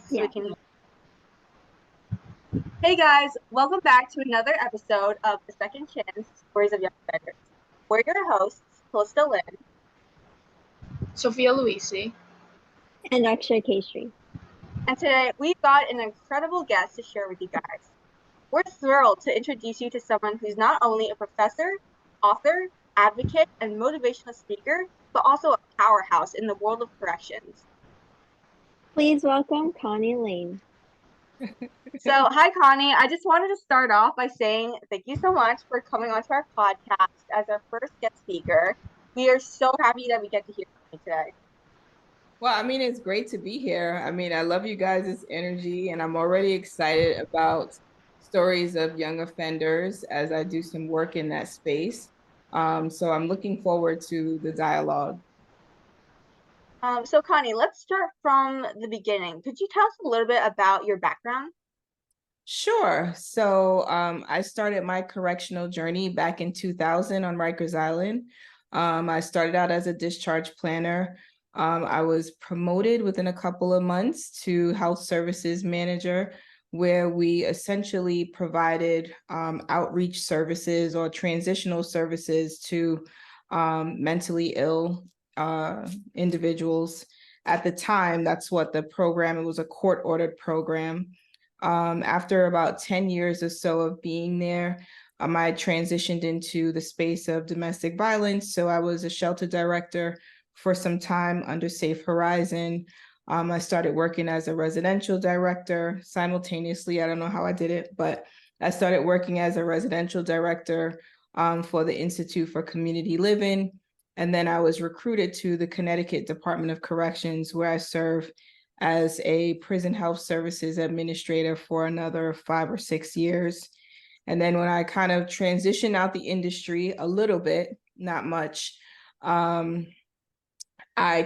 So we Yeah. can. Hey guys, welcome back to another episode of the Second Chance Stories of Young Offenders. We're your hosts, Calista Lynn. Sophia Luisi. And Akshay Keshri. And today we've got an incredible guest to share with you guys. We're thrilled to introduce you to someone who's not only a professor, author, advocate, and motivational speaker, but also a powerhouse in the world of corrections. Please welcome Connie Alleyne. So, hi, Connie. I just wanted to start off by saying thank you so much for coming onto our podcast as our first guest speaker. We are so happy that we get to hear from you today. Well, it's great to be here. I love you guys' energy, and I'm already excited about stories of young offenders as I do some work in that space. So I'm looking forward to the dialogue. So, Connie, let's start from the beginning. Could you tell us a little bit about your background? Sure. So I started my correctional journey back in 2000 on Rikers Island. I started out as a discharge planner. I was promoted within a couple of months to health services manager, where we essentially provided outreach services or transitional services to mentally ill individuals. At the time, that's what the program, it was a court-ordered program. After about 10 years or so of being there, I transitioned into the space of domestic violence. So I was a shelter director for some time under Safe Horizon. I started working as a residential director simultaneously. I don't know how I did it, but I started working as a residential director for the Institute for Community Living. And then I was recruited to the Connecticut Department of Corrections, where I serve as a prison health services administrator for another 5 or 6 years. And then when I kind of transitioned out the industry a little bit, not much, I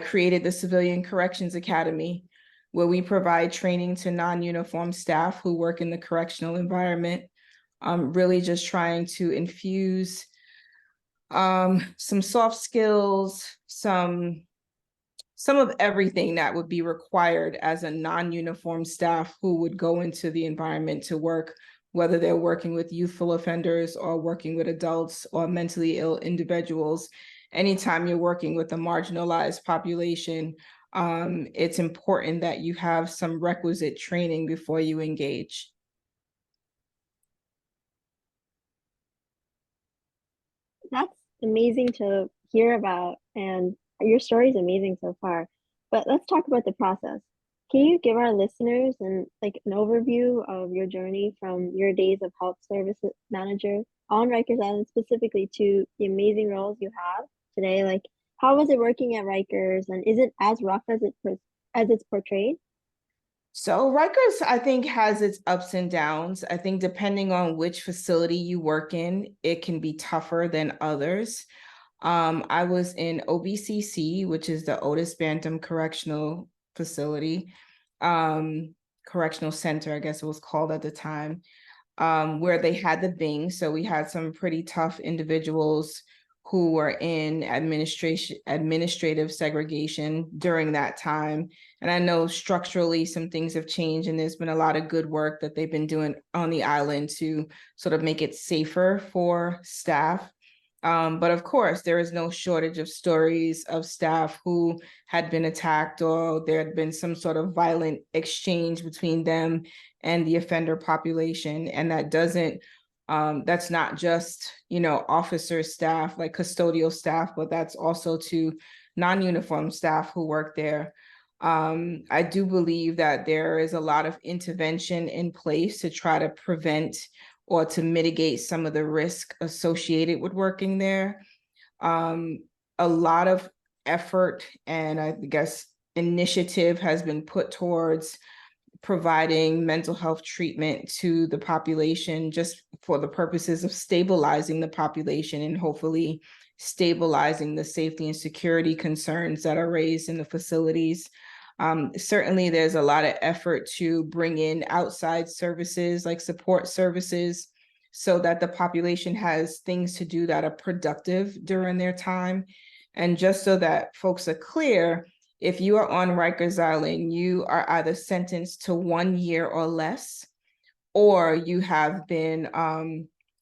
created the Civilian Corrections Academy, where we provide training to non-uniform staff who work in the correctional environment, really just trying to infuse some soft skills, some of everything that would be required as a non-uniform staff who would go into the environment to work, whether they're working with youthful offenders or working with adults or mentally ill individuals. Anytime you're working with a marginalized population, it's important that you have some requisite training before you engage. That's amazing to hear about, and your story is amazing so far. But let's talk about the process. Can you give our listeners an overview of your journey from your days of health service manager on Rikers Island specifically to the amazing roles you have today? Like, how was it working at Rikers, and is it as rough as it's portrayed? So Rikers, I think, has its ups and downs. I think depending on which facility you work in, it can be tougher than others. I was in OBCC, which is the Otis Bantam Correctional Facility, Correctional Center, I guess it was called at the time, where they had the Bing. So we had some pretty tough individuals who were in administrative segregation during that time. And I know structurally some things have changed, and there's been a lot of good work that they've been doing on the island to sort of make it safer for staff. But of course, there is no shortage of stories of staff who had been attacked, or there had been some sort of violent exchange between them and the offender population. And that's not just, officer staff, like custodial staff, but that's also to non-uniform staff who work there. I do believe that there is a lot of intervention in place to try to prevent or to mitigate some of the risk associated with working there. A lot of effort and I guess initiative has been put towards providing mental health treatment to the population, just for the purposes of stabilizing the population and hopefully stabilizing the safety and security concerns that are raised in the facilities. Certainly, there's a lot of effort to bring in outside services like support services so that the population has things to do that are productive during their time. And just so that folks are clear, if you are on Rikers Island, you are either sentenced to 1 year or less, or you have been,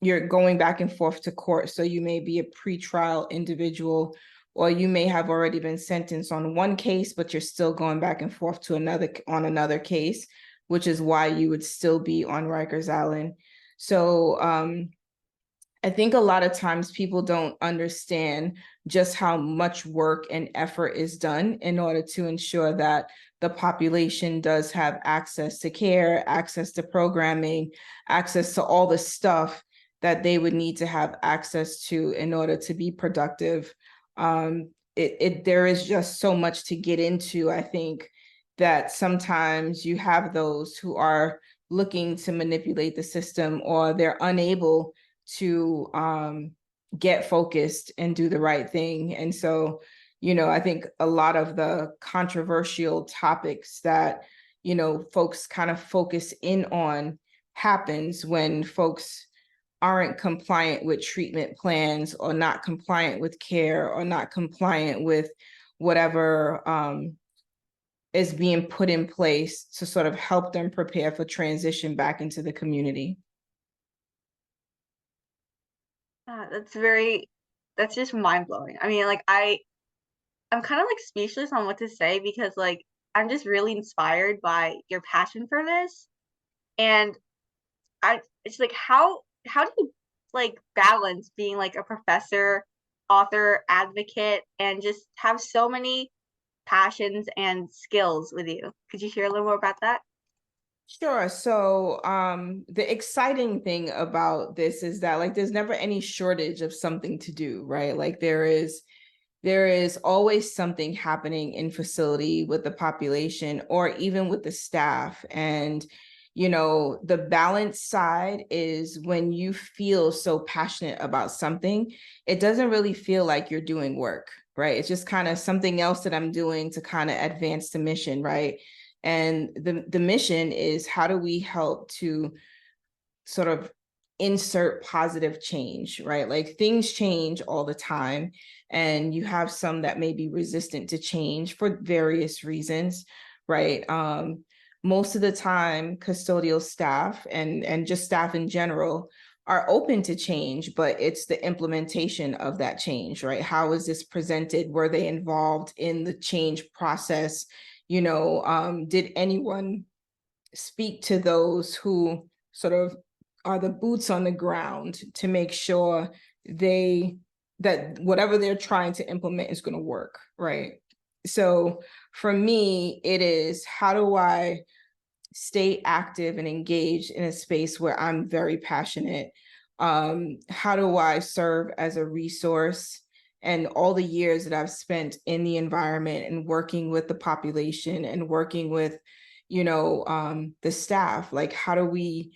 you're going back and forth to court. So you may be a pretrial individual, or you may have already been sentenced on one case, but you're still going back and forth to another case, which is why you would still be on Rikers Island. So I think a lot of times people don't understand just how much work and effort is done in order to ensure that the population does have access to care, access to programming, access to all the stuff that they would need to have access to in order to be productive. There is just so much to get into, I think, that sometimes you have those who are looking to manipulate the system, or they're unable to get focused and do the right thing. And so, I think a lot of the controversial topics that, folks kind of focus in on happens when folks aren't compliant with treatment plans, or not compliant with care, or not compliant with whatever is being put in place to sort of help them prepare for transition back into the community. That's just mind-blowing. I mean, like I'm kind of like speechless on what to say, because like I'm just really inspired by your passion for this. And it's like, how do you like balance being like a professor, author, advocate, and just have so many passions and skills with you? Could you share a little more about that? Sure. So the exciting thing about this is that, like, there's never any shortage of something to do, right? Like there is always something happening in facility with the population, or even with the staff. And the balance side is when you feel so passionate about something, it doesn't really feel like you're doing work, right? It's just kind of something else that I'm doing to kind of advance the mission, right? And the mission is, how do we help to sort of insert positive change, right? Like things change all the time, and you have some that may be resistant to change for various reasons, right? Most of the time, custodial staff and just staff in general are open to change, but it's the implementation of that change, right? How is this presented? Were they involved in the change process? Did anyone speak to those who sort of are the boots on the ground to make sure that whatever they're trying to implement is going to work, right? So for me, it is, how do I stay active and engaged in a space where I'm very passionate? How do I serve as a resource? And all the years that I've spent in the environment and working with the population and working with, the staff, like, how do we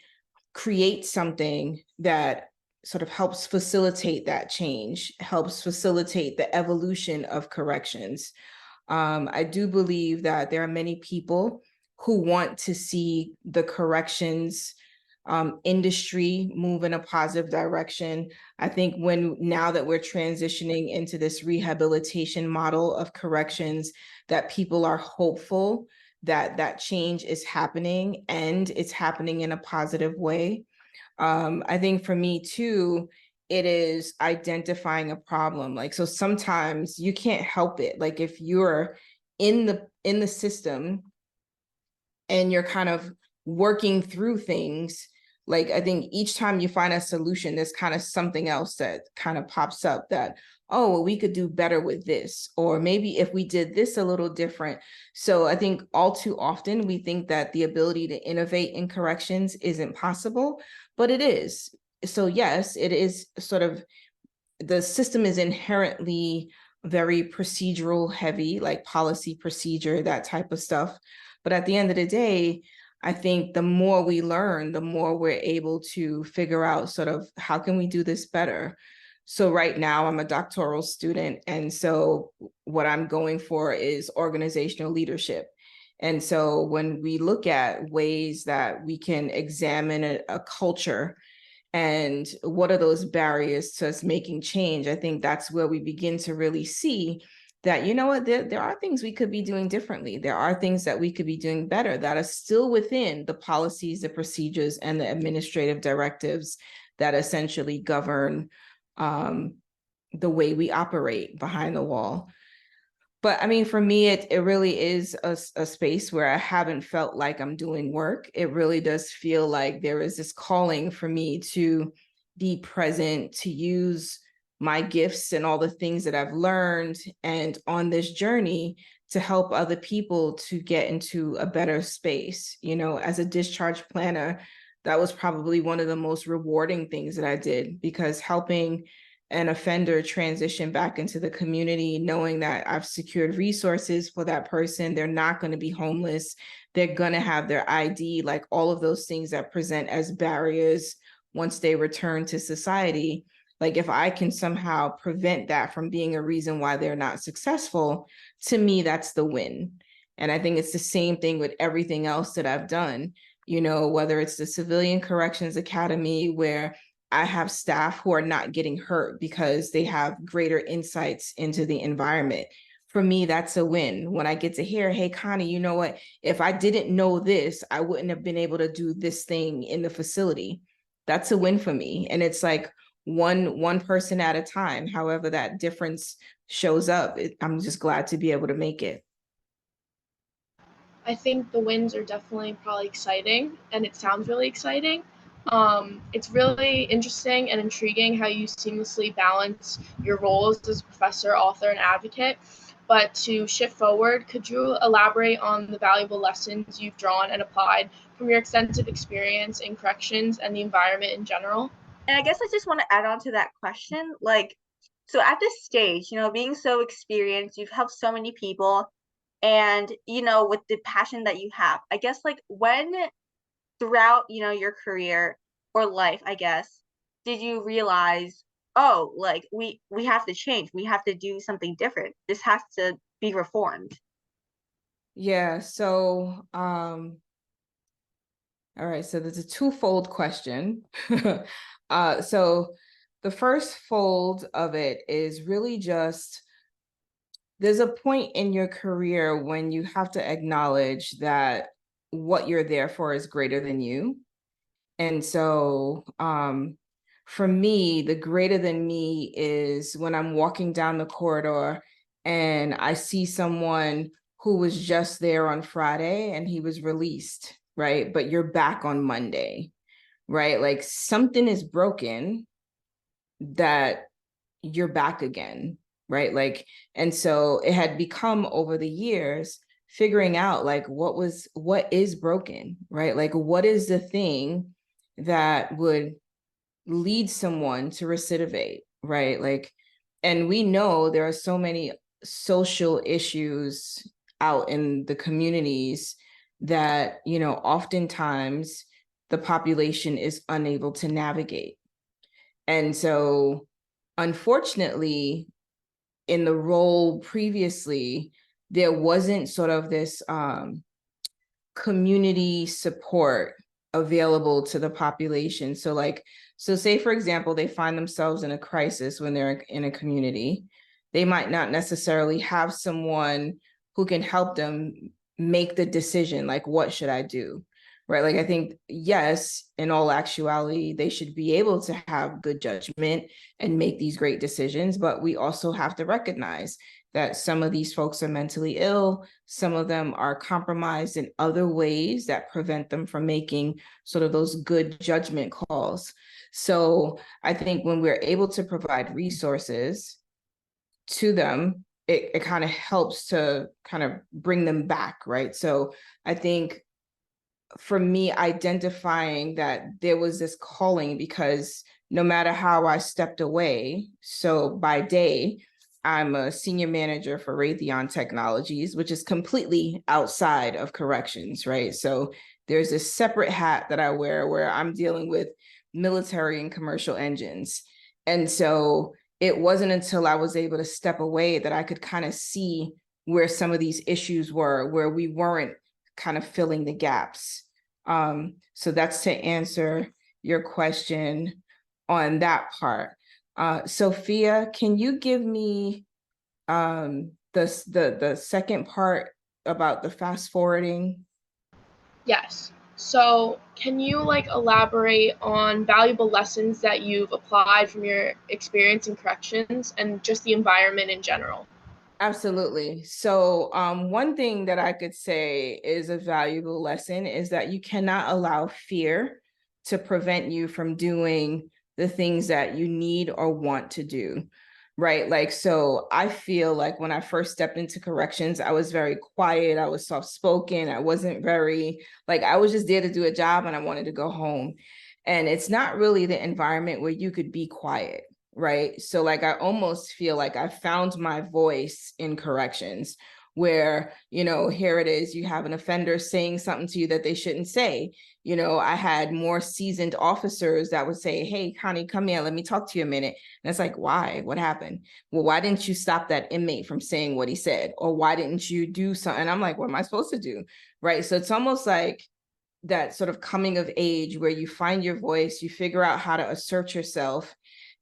create something that sort of helps facilitate that change, helps facilitate the evolution of corrections? I do believe that there are many people who want to see the corrections industry move in a positive direction. I think now that we're transitioning into this rehabilitation model of corrections, that people are hopeful that change is happening, and it's happening in a positive way. I think for me too, it is identifying a problem. Like, so sometimes you can't help it. Like if you're in the system and you're kind of working through things, like I think each time you find a solution, there's kind of something else that kind of pops up that, oh, well, we could do better with this, or maybe if we did this a little different. So I think all too often we think that the ability to innovate in corrections isn't possible, but it is. So yes, it is sort of, the system is inherently very procedural heavy, like policy, procedure, that type of stuff. But at the end of the day, I think the more we learn, the more we're able to figure out sort of, how can we do this better? So right now I'm a doctoral student. And so what I'm going for is organizational leadership. And so when we look at ways that we can examine a culture and what are those barriers to us making change, I think that's where we begin to really see that, you know what, there are things we could be doing differently. There are things that we could be doing better that are still within the policies, the procedures, and the administrative directives that essentially govern the way we operate behind the wall. But I mean, for me, it really is a space where I haven't felt like I'm doing work. It really does feel like there is this calling for me to be present, to use my gifts and all the things that I've learned and on this journey to help other people to get into a better space. You know, as a discharge planner, that was probably one of the most rewarding things that I did, because helping an offender transition back into the community, knowing that I've secured resources for that person, they're not going to be homeless, they're going to have their ID, like all of those things that present as barriers once they return to society. Like if I can somehow prevent that from being a reason why they're not successful, to me, that's the win. And I think it's the same thing with everything else that I've done, you know, whether it's the Civilian Corrections Academy, where I have staff who are not getting hurt because they have greater insights into the environment. For me, that's a win. When I get to hear, hey, Connie, you know what? If I didn't know this, I wouldn't have been able to do this thing in the facility. That's a win for me. And it's like one person at a time. However that difference shows up, I'm just glad to be able to make it. I think the wins are definitely probably exciting, and it sounds really exciting. It's really interesting and intriguing how you seamlessly balance your roles as a professor, author, and advocate. But to shift forward, could you elaborate on the valuable lessons you've drawn and applied from your extensive experience in corrections and the environment in general? And I guess I just want to add on to that question. Like, so at this stage, you know, being so experienced, you've helped so many people, and, you know, with the passion that you have, I guess, like, when throughout, you know, your career or life, I guess, did you realize, oh, like, we have to change, we have to do something different, this has to be reformed? Yeah, so all right, so there's a twofold question. So the first fold of it is really just, there's a point in your career when you have to acknowledge that what you're there for is greater than you. And so for me, the greater than me is when I'm walking down the corridor and I see someone who was just there on Friday and he was released, right? But you're back on Monday, right? Like something is broken that you're back again, right? Like, and so it had become over the years figuring out like what is broken, right? Like what is the thing that would lead someone to recidivate, right? Like, and we know there are so many social issues out in the communities that, you know, oftentimes the population is unable to navigate. And so unfortunately, in the role previously, there wasn't sort of this community support available to the population. So like, so say for example, they find themselves in a crisis when they're in a community. They might not necessarily have someone who can help them make the decision, like, what should I do? Right. Like, I think, yes, in all actuality, they should be able to have good judgment and make these great decisions. But we also have to recognize that some of these folks are mentally ill. Some of them are compromised in other ways that prevent them from making sort of those good judgment calls. So I think when we're able to provide resources to them, it kind of helps to kind of bring them back, right? So I think for me, identifying that there was this calling, because no matter how I stepped away, so by day, I'm a senior manager for Raytheon Technologies, which is completely outside of corrections, right? So there's a separate hat that I wear where I'm dealing with military and commercial engines. And so it wasn't until I was able to step away that I could kind of see where some of these issues were, where we weren't kind of filling the gaps. So that's to answer your question on that part. Sophia, can you give me the second part about the fast forwarding. Yes. So can you like elaborate on valuable lessons that you've applied from your experience in corrections and just the environment in general? Absolutely. So one thing that I could say is a valuable lesson is that you cannot allow fear to prevent you from doing the things that you need or want to do. Right. Like, so I feel like when I first stepped into corrections, I was very quiet. I was soft spoken. I wasn't very, like, I was just there to do a job and I wanted to go home. And it's not really the environment where you could be quiet. Right. So, like, I almost feel like I found my voice in corrections where, here it is, you have an offender saying something to you that they shouldn't say. I had more seasoned officers that would say, hey, Connie, come here, let me talk to you a minute. And it's like, why? What happened? Well, why didn't you stop that inmate from saying what he said? Or why didn't you do something? And I'm like, what am I supposed to do? Right. So it's almost like that sort of coming of age where you find your voice, you figure out how to assert yourself.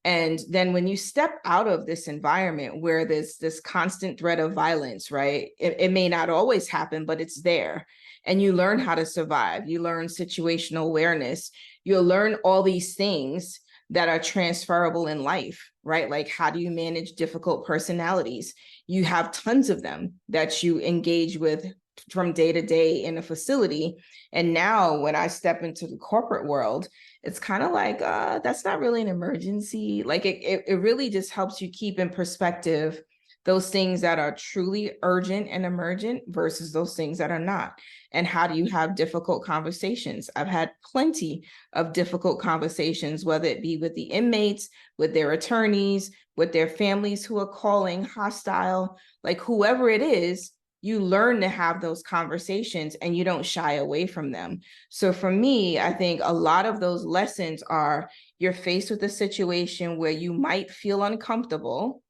And then when you step out of this environment where there's this constant threat of violence, right? It may not always happen, but it's there. And you learn how to survive. You learn situational awareness. You'll learn all these things that are transferable in life, right? Like, how do you manage difficult personalities? You have tons of them that you engage with from day to day in a facility. And now when I step into the corporate world, it's kind of like, that's not really an emergency. Like, it really just helps you keep in perspective those things that are truly urgent and emergent versus those things that are not. And how do you have difficult conversations? I've had plenty of difficult conversations, whether it be with the inmates, with their attorneys, with their families who are calling hostile, like whoever it is. You learn to have those conversations and you don't shy away from them. So for me, I think a lot of those lessons are, you're faced with a situation where you might feel uncomfortable,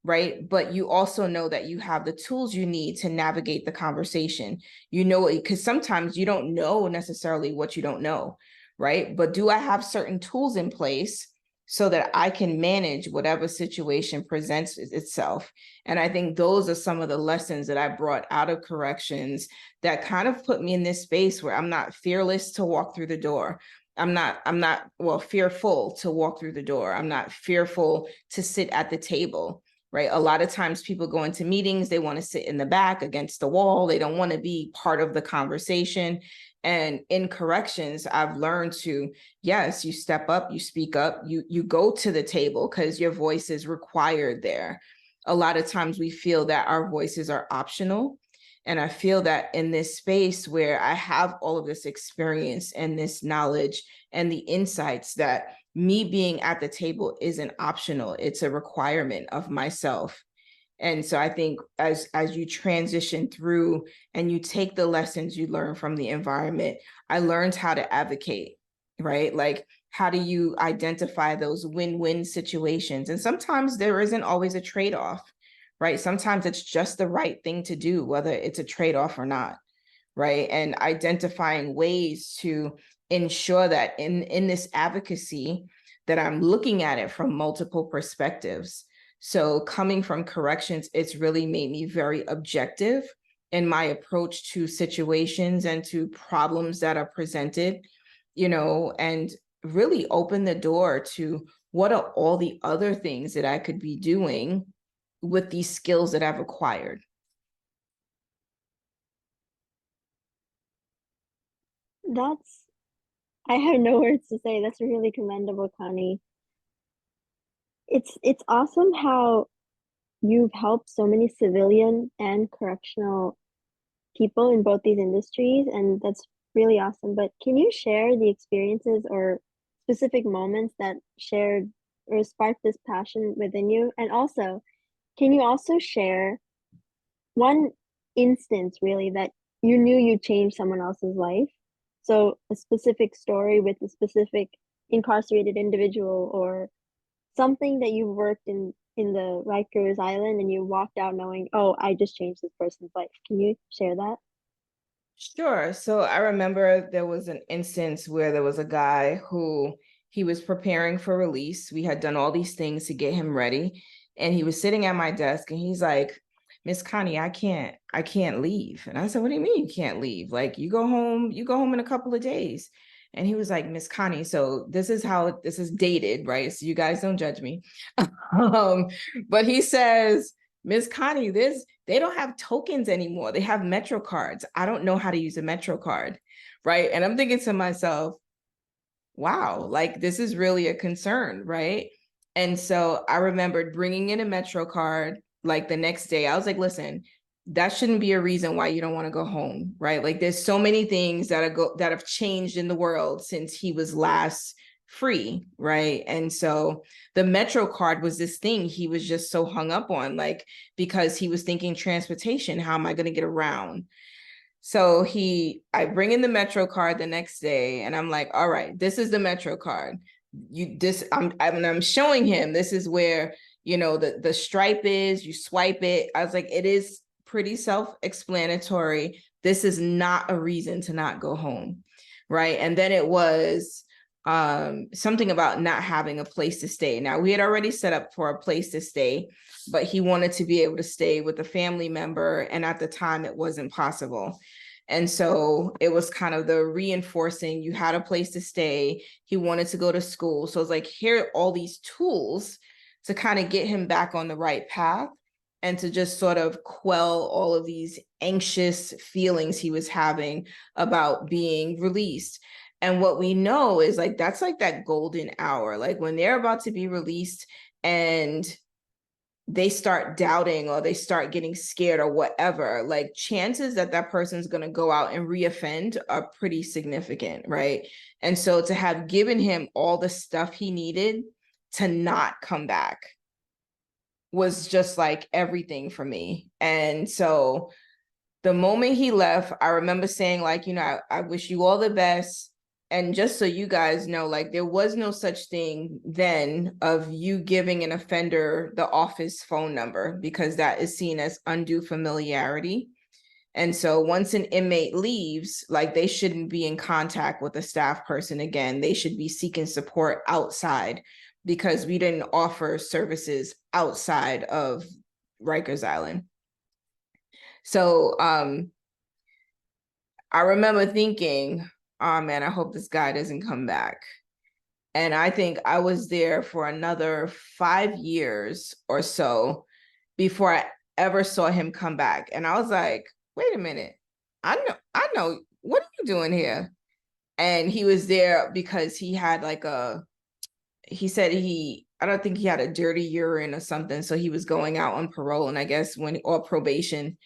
right? But you also know that you have the tools you need to navigate the conversation. Because sometimes you don't know necessarily what you don't know, right? But do I have certain tools in place so that I can manage whatever situation presents itself? And I think those are some of the lessons that I brought out of corrections that kind of put me in this space where I'm not fearless to walk through the door. I'm not fearful to walk through the door. I'm not fearful to sit at the table, right? A lot of times people go into meetings, they want to sit in the back against the wall. They don't want to be part of the conversation. And in corrections, I've learned to, yes, you step up, you speak up, you go to the table because your voice is required there. A lot of times we feel that our voices are optional. And I feel that in this space where I have all of this experience and this knowledge and the insights, that me being at the table isn't optional, it's a requirement of myself. And so I think as you transition through and you take the lessons you learn from the environment, I learned how to advocate, right? Like, how do you identify those win-win situations? And sometimes there isn't always a trade-off, right? Sometimes it's just the right thing to do, whether it's a trade-off or not, right? And identifying ways to ensure that in this advocacy, that I'm looking at it from multiple perspectives. So coming from corrections, it's really made me very objective in my approach to situations and to problems that are presented, and really open the door to what are all the other things that I could be doing with these skills that I've acquired. I have no words to say. That's really commendable, Connie. It's awesome how you've helped so many civilian and correctional people in both these industries, and that's really awesome. But can you share the experiences or specific moments that shared or sparked this passion within you? And also, can you also share one instance really that you knew you changed someone else's life? So a specific story with a specific incarcerated individual, or something that you worked in the Rikers Island and you walked out knowing, oh, I just changed this person's life. Can you share that? Sure. So I remember there was an instance where there was a guy who, he was preparing for release. We had done all these things to get him ready. And he was sitting at my desk and he's like, Miss Connie, I can't leave. And I said, what do you mean you can't leave? Like, you go home in a couple of days. And he was like, Miss Connie, so this is how this is dated, right? So you guys don't judge me. But he says, Miss Connie, they don't have tokens anymore. They have Metro cards. I don't know how to use a Metro card, right? And I'm thinking to myself, wow, like this is really a concern, right? And so I remembered bringing in a Metro card like the next day. I was like, listen, that shouldn't be a reason why you don't want to go home, right? Like there's so many things that have changed in the world since he was last free, right? And so the Metro card was this thing he was just so hung up on, like, because he was thinking transportation, how am I going to get around? So I bring in the Metro card the next day and I'm like, all right, this is the Metro card. I'm showing him, this is where, the stripe is, you swipe it. I was like, it is pretty self-explanatory. This is not a reason to not go home. Right. And then it was something about not having a place to stay. Now, we had already set up for a place to stay, but he wanted to be able to stay with a family member. And at the time it wasn't possible. And so it was kind of the reinforcing, you had a place to stay. He wanted to go to school. So it's like, here are all these tools to kind of get him back on the right path and to just sort of quell all of these anxious feelings he was having about being released. And what we know is like, that's like that golden hour, like when they're about to be released and they start doubting or they start getting scared or whatever, like chances that that person's going to go out and reoffend are pretty significant, right? And so to have given him all the stuff he needed to not come back was just like everything for me. And so the moment he left, I remember saying like, I wish you all the best. And just so you guys know, like there was no such thing then of you giving an offender the office phone number because that is seen as undue familiarity. And so once an inmate leaves, like they shouldn't be in contact with a staff person again. They should be seeking support outside because we didn't offer services outside of Rikers Island. So I remember thinking, oh man, I hope this guy doesn't come back. And I think I was there for another 5 years or so before I ever saw him come back. And I was like, wait a minute, I know, what are you doing here? And he was there because he had like he said I don't think he had a dirty urine or something. So he was going out on parole and I guess or probation,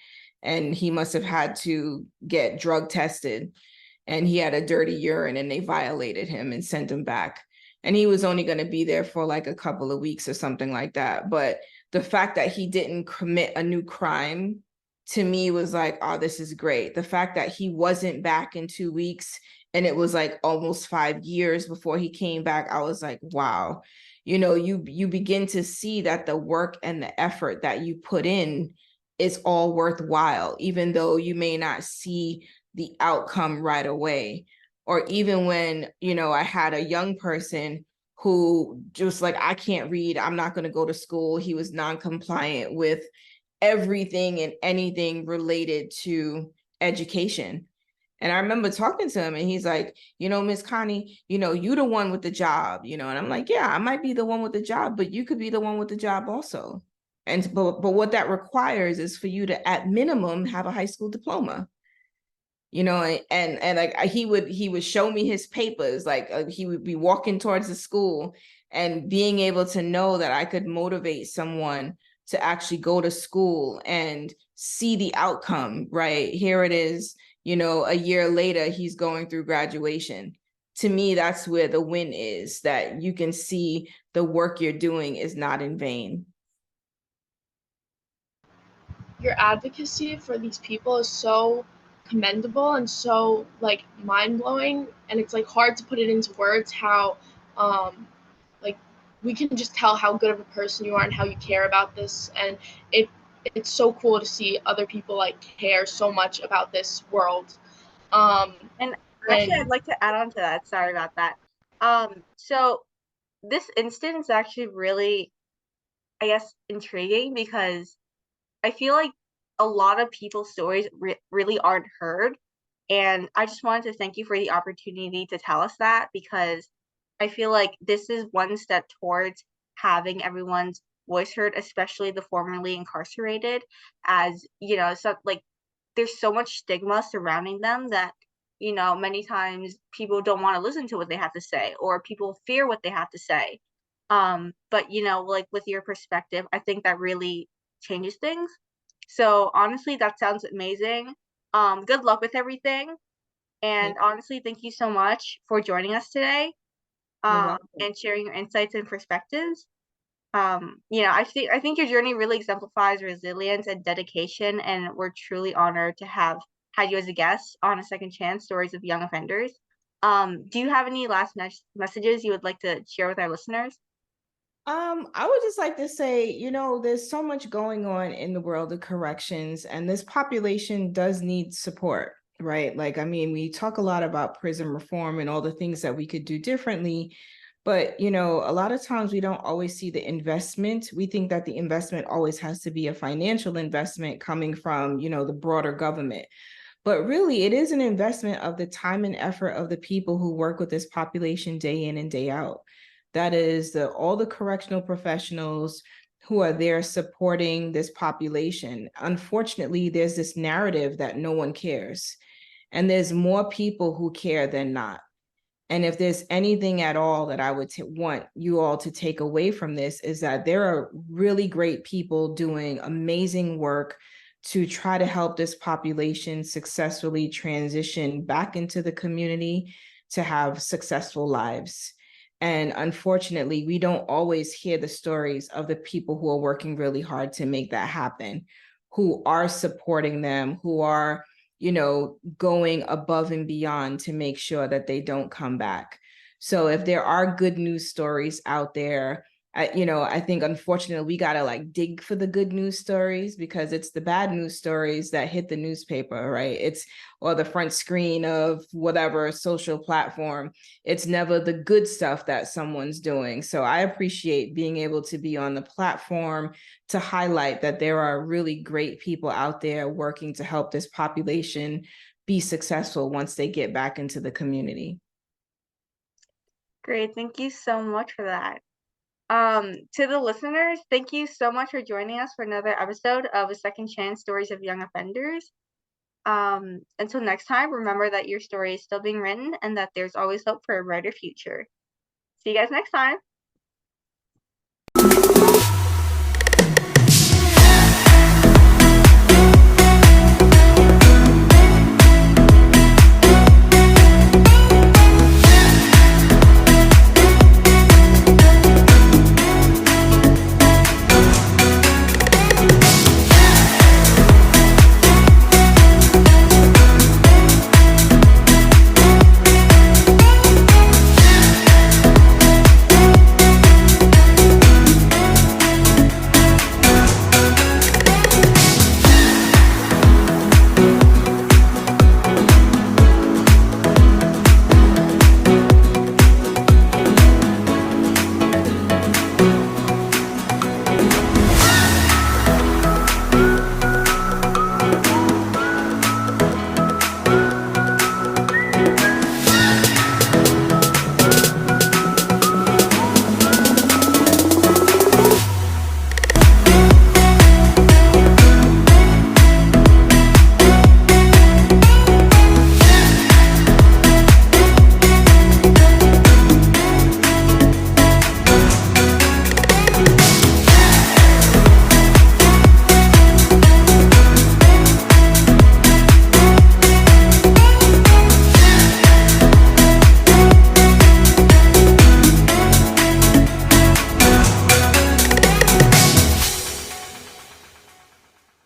and he must have had to get drug tested and he had a dirty urine and they violated him and sent him back. And he was only going to be there for like a couple of weeks or something like that. But the fact that he didn't commit a new crime to me was like, oh, this is great. The fact that he wasn't back in 2 weeks and it was like almost 5 years before he came back, I was like, wow. You begin to see that the work and the effort that you put in is all worthwhile, even though you may not see the outcome right away. Or even when, I had a young person who just like, I can't read, I'm not going to go to school. He was non-compliant with everything and anything related to education. And I remember talking to him and he's like, Miss Connie, you the one with the job, and I'm like, yeah, I might be the one with the job, but you could be the one with the job also. But what that requires is for you to, at minimum, have a high school diploma. And like he would show me his papers, like he would be walking towards the school and being able to know that I could motivate someone to actually go to school and see the outcome, right? Here it is, a year later, he's going through graduation. To me, that's where the win is, that you can see the work you're doing is not in vain. Your advocacy for these people is so commendable and so like mind-blowing, and it's like hard to put it into words how like we can just tell how good of a person you are and how you care about this, and it's so cool to see other people like care so much about this world. And actually, I'd like to add on to that. Sorry about that. So this instance is actually really, I guess, intriguing because I feel like a lot of people's stories really aren't heard. And I just wanted to thank you for the opportunity to tell us that, because I feel like this is one step towards having everyone's voice heard, especially the formerly incarcerated, as you know, so like there's so much stigma surrounding them that, you know, many times people don't want to listen to what they have to say, or people fear what they have to say. But you know, like with your perspective, I think that really changes things. So honestly, that sounds amazing. Good luck with everything. And Thank honestly, thank you so much for joining us today, you. You're welcome. and sharing your insights and perspectives. You know, I think your journey really exemplifies resilience and dedication, and we're truly honored to have had you as a guest on A Second Chance: Stories of Young Offenders. Do you have any last messages you would like to share with our listeners? I would just like to say, you know, there's so much going on in the world of corrections, and this population does need support, right? Like, I mean, we talk a lot about prison reform and all the things that we could do differently, but, you know, a lot of times we don't always see the investment. We think that the investment always has to be a financial investment coming from, you know, the broader government. But really, it is an investment of the time and effort of the people who work with this population day in and day out. That is all the correctional professionals who are there supporting this population. Unfortunately, there's this narrative that no one cares. And there's more people who care than not. And if there's anything at all that I would want you all to take away from this, is that there are really great people doing amazing work to try to help this population successfully transition back into the community to have successful lives. And unfortunately, we don't always hear the stories of the people who are working really hard to make that happen, who are supporting them, who are, you know, going above and beyond to make sure that they don't come back. So if there are good news stories out there, I think unfortunately we gotta like dig for the good news stories, because it's the bad news stories that hit the newspaper, right? It's or the front screen of whatever social platform. It's never the good stuff that someone's doing. So I appreciate being able to be on the platform to highlight that there are really great people out there working to help this population be successful once they get back into the community. Great, thank you so much for that. To the listeners, thank you so much for joining us for another episode of A Second Chance: Stories of Young Offenders. Until next time, remember that your story is still being written and that there's always hope for a brighter future. See you guys next time.